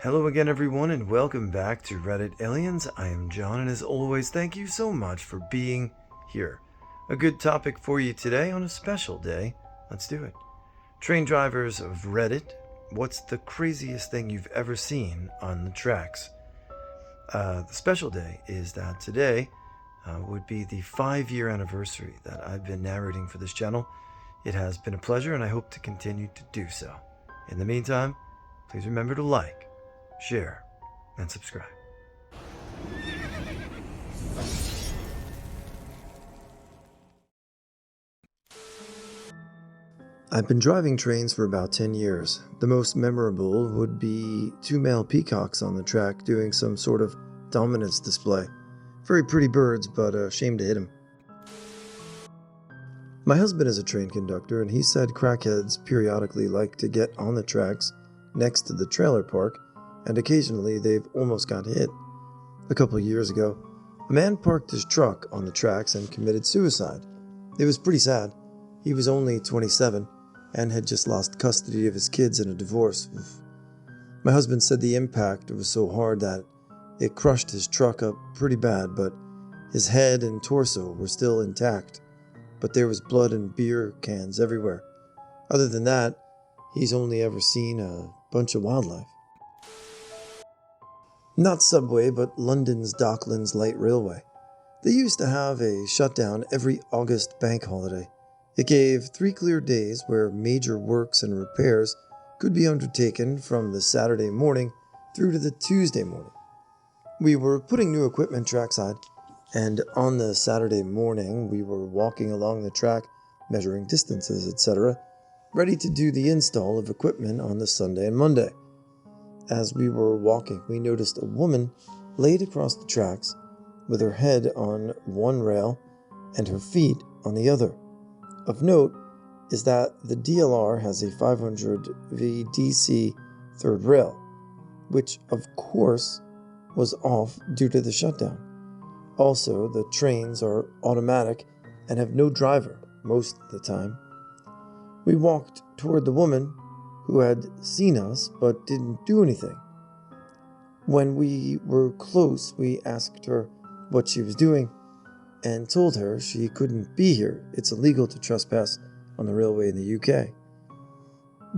Hello again, everyone, and welcome back to Reddit Aliens. I am John, and as always, thank you so much for being here. A good topic for you today on a special day. Let's do it. Train drivers of Reddit, what's the craziest thing you've ever seen on the tracks? The special day is that today would be the 5-year anniversary that I've been narrating for this channel. It has been a pleasure, and I hope to continue to do so. In the meantime, please remember to like, share, and subscribe. I've been driving trains for about 10 years. The most memorable would be 2 male peacocks on the track doing some sort of dominance display. Very pretty birds, but a shame to hit them. My husband is a train conductor, and he said crackheads periodically like to get on the tracks next to the trailer park, and occasionally they've almost got hit. A couple of years ago, a man parked his truck on the tracks and committed suicide. It was pretty sad. He was only 27 and had just lost custody of his kids in a divorce. My husband said the impact was so hard that it crushed his truck up pretty bad, but his head and torso were still intact. But there was blood and beer cans everywhere. Other than that, he's only ever seen a bunch of wildlife. Not Subway, but London's Docklands Light Railway. They used to have a shutdown every August bank holiday. It gave 3 clear days where major works and repairs could be undertaken from the Saturday morning through to the Tuesday morning. We were putting new equipment trackside, and on the Saturday morning we were walking along the track, measuring distances, etc., ready to do the install of equipment on the Sunday and Monday. As we were walking, we noticed a woman laid across the tracks with her head on one rail and her feet on the other. Of note is that the DLR has a 500 VDC third rail, which of course was off due to the shutdown. Also, the trains are automatic and have no driver most of the time. We walked toward the woman who had seen us but didn't do anything. When we were close, we asked her what she was doing and told her she couldn't be here. It's illegal to trespass on the railway in the UK.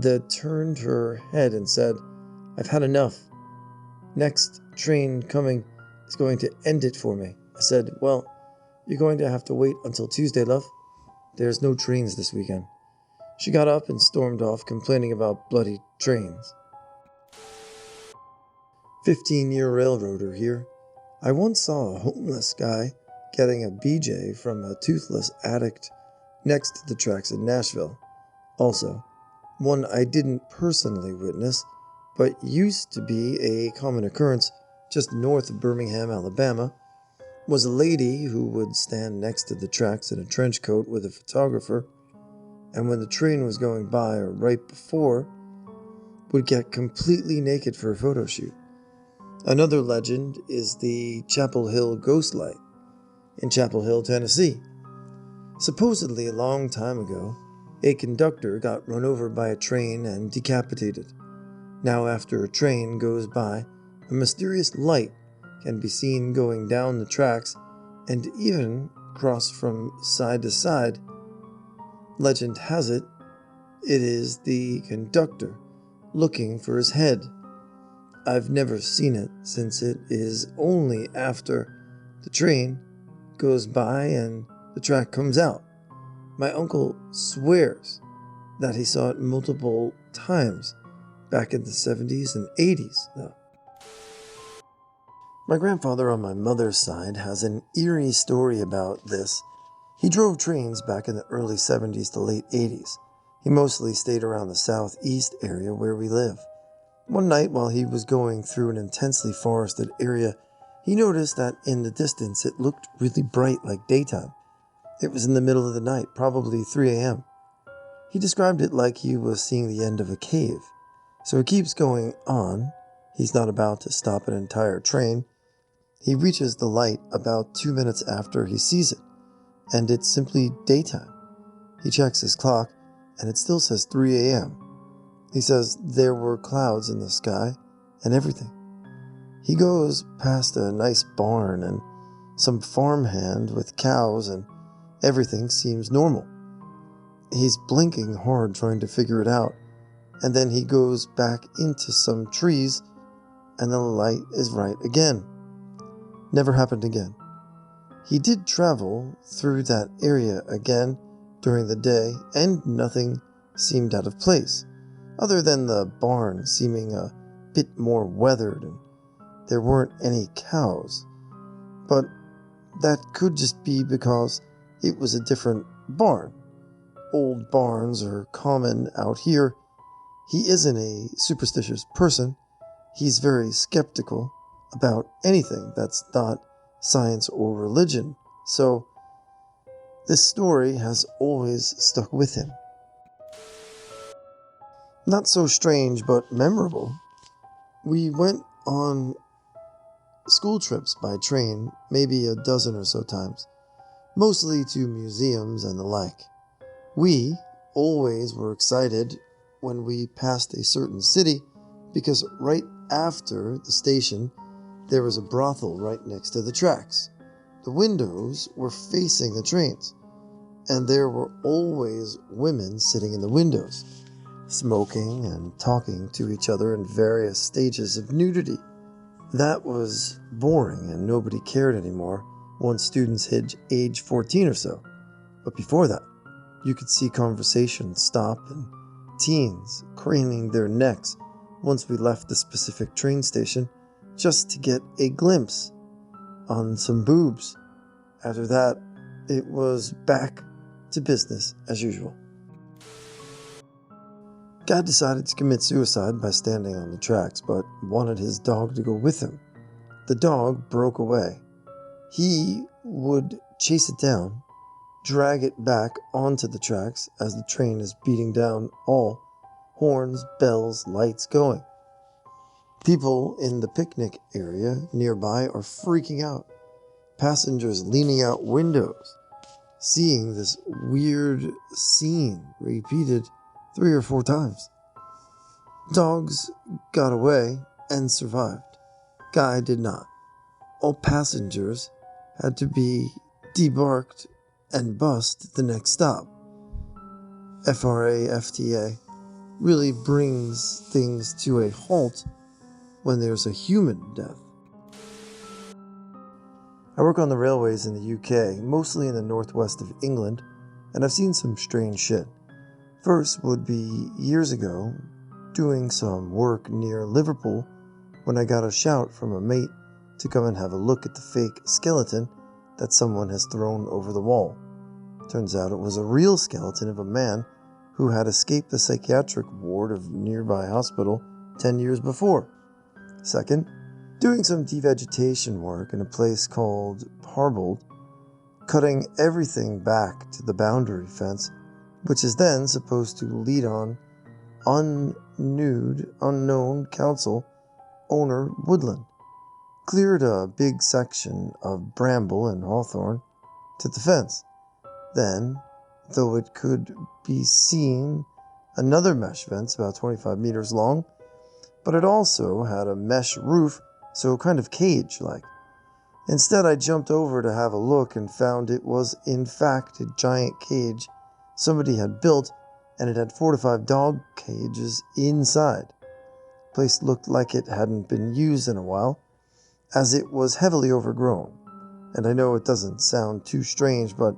The turned her head and said, "I've had enough. Next train coming is going to end it for me." I said, "Well, you're going to have to wait until Tuesday, love. There's no trains this weekend." She got up and stormed off, complaining about bloody trains. 15-year railroader here. I once saw a homeless guy getting a BJ from a toothless addict next to the tracks in Nashville. Also, one I didn't personally witness, but used to be a common occurrence just north of Birmingham, Alabama, was a lady who would stand next to the tracks in a trench coat with a photographer, and when the train was going by or right before, would get completely naked for a photo shoot. Another legend is the Chapel Hill Ghost Light in Chapel Hill, Tennessee. Supposedly a long time ago, a conductor got run over by a train and decapitated. Now after a train goes by, a mysterious light can be seen going down the tracks and even cross from side to side. Legend has it, it is the conductor looking for his head. I've never seen it since it is only after the train goes by and the track comes out. My uncle swears that he saw it multiple times back in the 70s and 80s, though. My grandfather on my mother's side has an eerie story about this. He drove trains back in the early 70s to late 80s. He mostly stayed around the southeast area where we live. One night while he was going through an intensely forested area, he noticed that in the distance it looked really bright like daytime. It was in the middle of the night, probably 3 a.m. He described it like he was seeing the end of a cave. So he keeps going on. He's not about to stop an entire train. He reaches the light about 2 minutes after he sees it, and it's simply daytime. He checks his clock, and it still says 3 a.m. He says there were clouds in the sky, and everything. He goes past a nice barn and some farmhand with cows, and everything seems normal. He's blinking hard trying to figure it out, and then he goes back into some trees and the light is right again. Never happened again. He did travel through that area again during the day, and nothing seemed out of place, other than the barn seeming a bit more weathered and there weren't any cows. But that could just be because it was a different barn. Old barns are common out here. He isn't a superstitious person. He's very skeptical about anything that's not science or religion. So this story has always stuck with him. Not so strange, but memorable. We went on school trips by train maybe a dozen or so times, mostly to museums and the like. We always were excited when we passed a certain city because right after the station there was a brothel right next to the tracks. The windows were facing the trains, and there were always women sitting in the windows, smoking and talking to each other in various stages of nudity. That was boring and nobody cared anymore once students hit age 14 or so. But before that, you could see conversations stop and teens craning their necks once we left the specific train station just to get a glimpse on some boobs. After that, it was back to business as usual. Guy decided to commit suicide by standing on the tracks, but wanted his dog to go with him. The dog broke away. He would chase it down, drag it back onto the tracks as the train is beating down, all horns, bells, lights going. People in the picnic area nearby are freaking out. Passengers leaning out windows, seeing this weird scene repeated 3 or 4 times. Dogs got away and survived. Guy did not. All passengers had to be debarked and bussed the next stop. FTA really brings things to a halt when there's a human death. I work on the railways in the UK, mostly in the northwest of England, and I've seen some strange shit. First would be years ago, doing some work near Liverpool, when I got a shout from a mate to come and have a look at the fake skeleton that someone has thrown over the wall. Turns out it was a real skeleton of a man who had escaped the psychiatric ward of a nearby hospital 10 years before. Second, doing some devegetation work in a place called Parbold, cutting everything back to the boundary fence, which is then supposed to lead on unknown council owner woodland. Cleared a big section of bramble and hawthorn to the fence. Then, though it could be seen, another mesh fence about 25 meters long, but it also had a mesh roof, so kind of cage-like. Instead, I jumped over to have a look and found it was in fact a giant cage somebody had built, and it had 4 to 5 dog cages inside. The place looked like it hadn't been used in a while, as it was heavily overgrown. And I know it doesn't sound too strange, but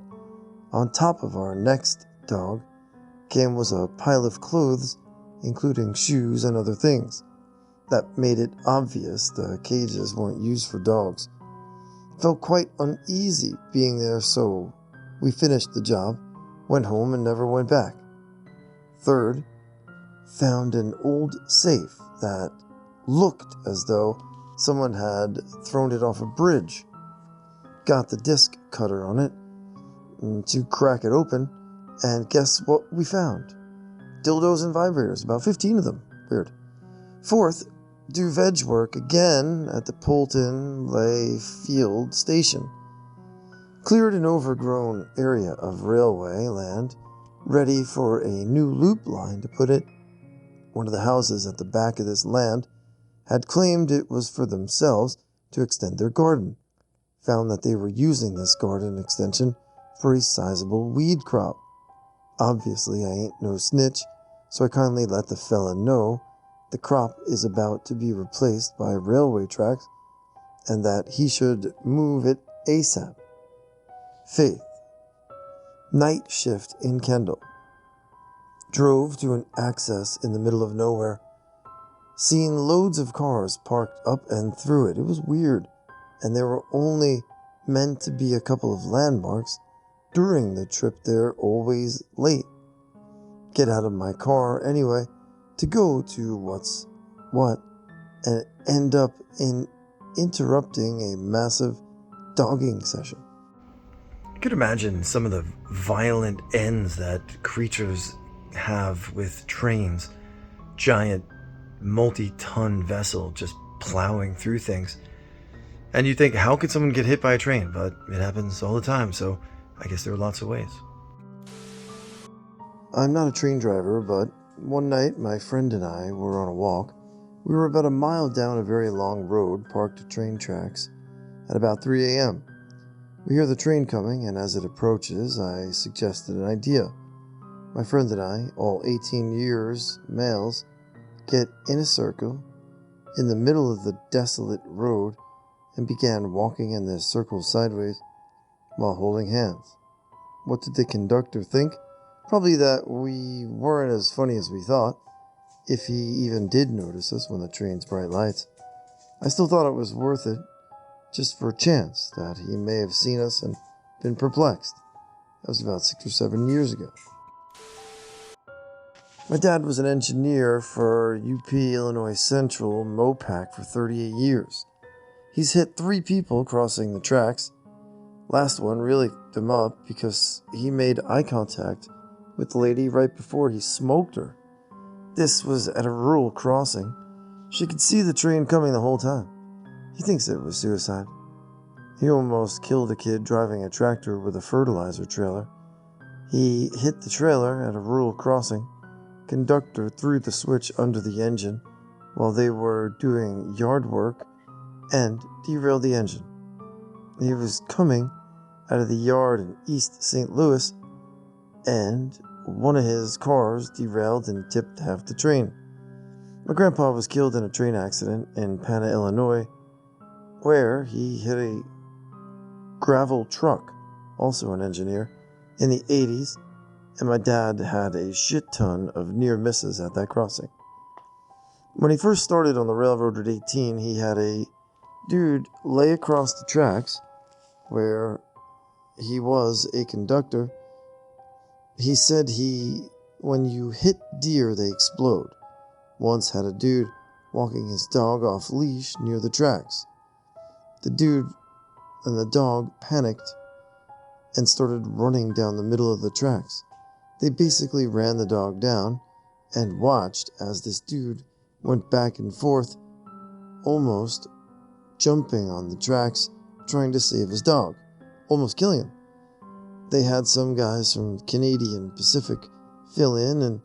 on top of our next dog was a pile of clothes, including shoes and other things. That made it obvious the cages weren't used for dogs. Felt quite uneasy being there, so we finished the job, went home and never went back. Third, found an old safe that looked as though someone had thrown it off a bridge. Got the disc cutter on it to crack it open, and guess what we found? Dildos and vibrators, about 15 of them. Weird. Fourth, do veg work again at the Poulton Lay Field Station. Cleared an overgrown area of railway land, ready for a new loop line to put it. One of the houses at the back of this land had claimed it was for themselves to extend their garden. Found that they were using this garden extension for a sizable weed crop. Obviously, I ain't no snitch, so I kindly let the fella know the crop is about to be replaced by railway tracks and that he should move it ASAP. Faith. Night shift in Kendall. Drove to an access in the middle of nowhere. Seen loads of cars parked up and through it. It was weird, and there were only meant to be a couple of landmarks during the trip there, always late. Get out of my car anyway to go to what's what and end up in interrupting a massive dogging session. I could imagine some of the violent ends that creatures have with trains. Giant, multi-ton vessel just plowing through things. And you think, how could someone get hit by a train? But it happens all the time, so I guess there are lots of ways. I'm not a train driver, but one night my friend and I were on a walk. We were about a mile down a very long road parked at train tracks at about 3 a.m. We hear the train coming, and as it approaches, I suggested an idea. My friend and I, all 18 years, males, get in a circle in the middle of the desolate road and began walking in this circle sideways while holding hands. What did the conductor think? Probably that we weren't as funny as we thought, if he even did notice us when the train's bright lights. I still thought it was worth it, just for a chance that he may have seen us and been perplexed. That was about 6 or 7 years ago. My dad was an engineer for UP Illinois Central MOPAC for 38 years. He's hit 3 people crossing the tracks. Last one really fucked him up because he made eye contact with the lady right before he smoked her. This was at a rural crossing. She could see the train coming the whole time. He thinks it was suicide. He almost killed a kid driving a tractor with a fertilizer trailer. He hit the trailer at a rural crossing. Conductor threw the switch under the engine while they were doing yard work and derailed the engine. He was coming out of the yard in East St. Louis, and one of his cars derailed and tipped half the train. My grandpa was killed in a train accident in Pana, Illinois, where he hit a gravel truck, also an engineer, in the 80s, and my dad had a shit ton of near misses at that crossing. When he first started on the railroad at 18, he had a dude lay across the tracks where he was a conductor. He said when you hit deer, they explode. Once had a dude walking his dog off leash near the tracks. The dude and the dog panicked and started running down the middle of the tracks. They basically ran the dog down and watched as this dude went back and forth, almost jumping on the tracks, trying to save his dog, almost killing him. They had some guys from Canadian Pacific fill in, and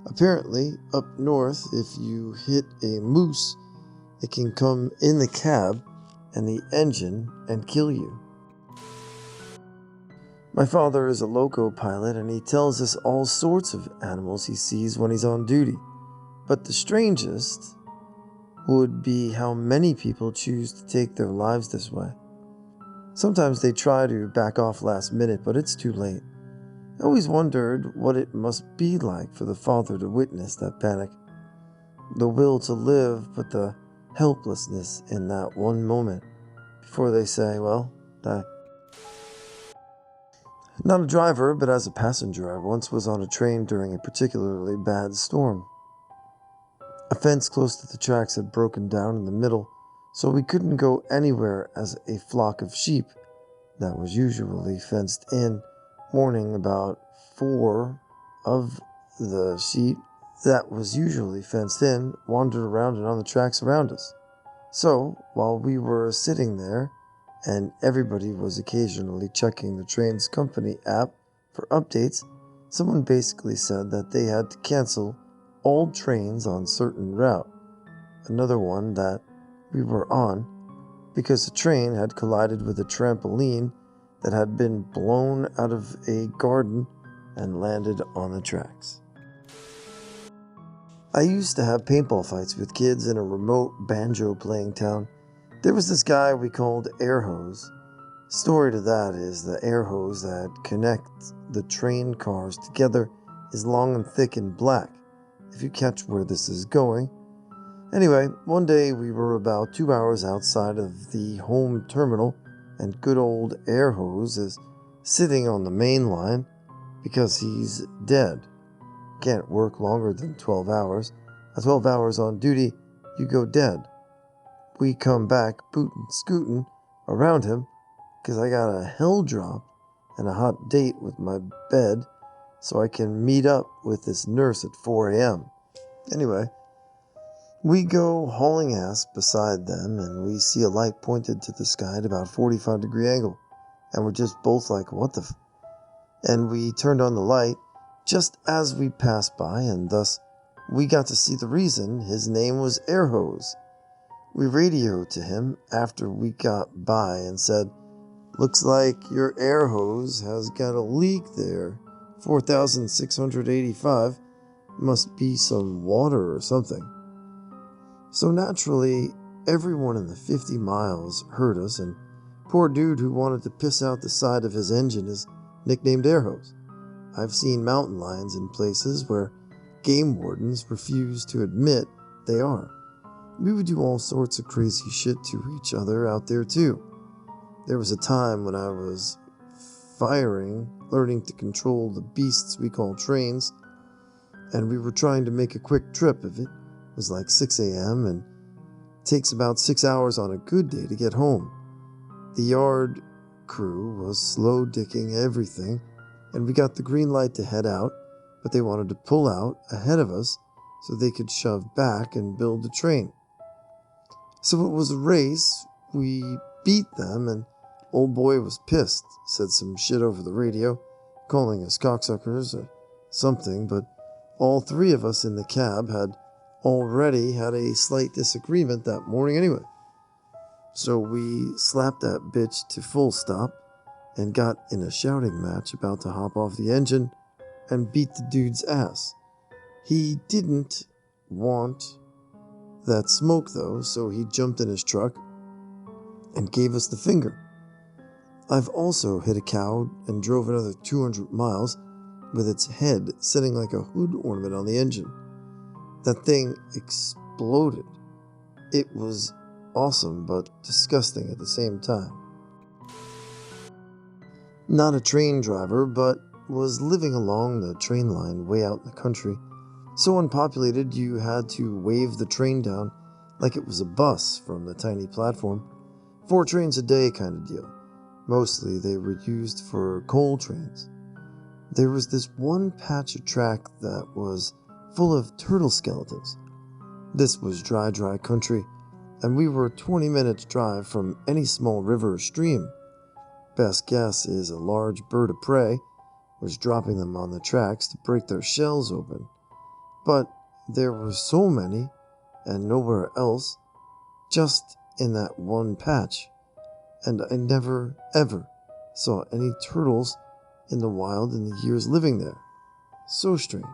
apparently up north, if you hit a moose, it can come in the cab and the engine and kill you. My father is a loco pilot, and he tells us all sorts of animals he sees when he's on duty. But the strangest would be how many people choose to take their lives this way. Sometimes they try to back off last minute, but it's too late. I always wondered what it must be like for the father to witness that panic. The will to live, but the helplessness in that one moment before they say, well, die. Not a driver, but as a passenger, I once was on a train during a particularly bad storm. A fence close to the tracks had broken down in the middle, so we couldn't go anywhere as a flock of sheep that was usually fenced in. Morning, about 4 of the sheep that was usually fenced in wandered around and on the tracks around us. So, while we were sitting there, and everybody was occasionally checking the train's company app for updates, someone basically said that they had to cancel all trains on certain route. another one that we were on, because the train had collided with a trampoline that had been blown out of a garden and landed on the tracks. I used to have paintball fights with kids in a remote banjo-playing town. There was this guy we called Air Hose. Story to that is the air hose that connects the train cars together is long and thick and black, if you catch where this is going. Anyway, one day we were about 2 hours outside of the home terminal, and good old Air Hose is sitting on the main line because he's dead. Can't work longer than 12 hours. At 12 hours on duty, you go dead. We come back bootin' scootin' around him because I got a hell drop and a hot date with my bed so I can meet up with this nurse at 4 a.m. Anyway, we go hauling ass beside them and we see a light pointed to the sky at about 45-degree angle. And we're just both like, what the And we turned on the light just as we passed by, and thus we got to see the reason his name was Air Hose. We radioed to him after we got by and said, "Looks like your air hose has got a leak there. 4,685. Must be some water or something." So naturally, everyone in the 50 miles heard us, and poor dude who wanted to piss out the side of his engine is nicknamed Air Hose. I've seen mountain lions in places where game wardens refuse to admit they are. We would do all sorts of crazy shit to each other out there too. There was a time when I was learning to control the beasts we call trains, and we were trying to make a quick trip of it. It was like 6 a.m. and it takes about 6 hours on a good day to get home. The yard crew was slow dicking everything, and we got the green light to head out, but they wanted to pull out ahead of us so they could shove back and build the train. So it was a race. We beat them, and old boy was pissed, said some shit over the radio, calling us cocksuckers or something, but all three of us in the cab had already had a slight disagreement that morning anyway. So we slapped that bitch to full stop and got in a shouting match about to hop off the engine and beat the dude's ass. He didn't want that smoke though, so he jumped in his truck and gave us the finger. I've also hit a cow and drove another 200 miles with its head sitting like a hood ornament on the engine. That thing exploded. It was awesome but disgusting at the same time. Not a train driver, but was living along the train line way out in the country. So unpopulated you had to wave the train down like it was a bus from the tiny platform. 4 trains a day kind of deal. Mostly they were used for coal trains. There was this one patch of track that was full of turtle skeletons. This was dry country, and we were 20 minutes drive from any small river or stream. Best guess is a large bird of prey was dropping them on the tracks to break their shells open. But there were so many, and nowhere else, just in that one patch, and I never, ever saw any turtles in the wild in the years living there. So strange.